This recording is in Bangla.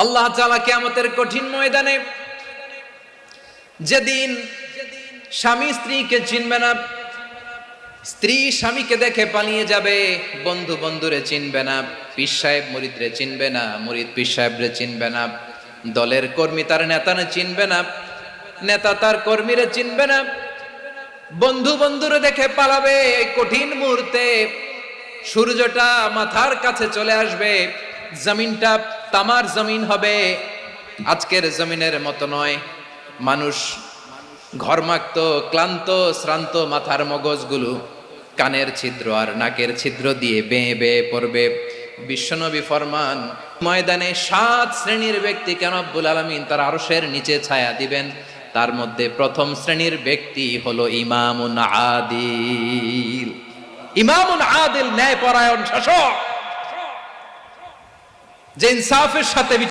আল্লাহ তাআলা কিয়ামতের কঠিন ময়দানে যেদিন স্বামী স্ত্রীকে চিনবে না, স্ত্রী স্বামীকে দেখে পালিয়ে যাবে, বন্ধু বন্ধুরে চিনবে না, পীর সাহেব মুরিদরে চিনবে না, মুরিদ পীর সাহেবরে চিনবে না, দলের কর্মী তার নেতারে চিনবে না, নেতা তার কর্মীরে চিনবে না, বন্ধু বন্ধুরে দেখে পালাবে। এই কঠিন মুহূর্তে সূর্যটা মাথার কাছে চলে আসবে, জমিনটা তামার জমিন হবে, আজকের জমিনের মতো নয়। মানুষ ঘর্মাক্ত, ক্লান্ত, শ্রান্ত মাথার মগজগুলো কানের ছিদ্র আর নাকের ছিদ্র দিয়ে বেয়ে বেয়ে পড়বে। বিশ্বনবী ফরমান, ময়দানে 7 শ্রেণীর ব্যক্তিকে রব্বুল আলামিন তার আরশের নিচে ছায়া দিবেন। তার মধ্যে প্রথম শ্রেণীর ব্যক্তি হলো ইমামুন আদিল। ইমামুন আদিল, ন্যায়পরায়ণ শাসক, যে ইনসাফের সাথে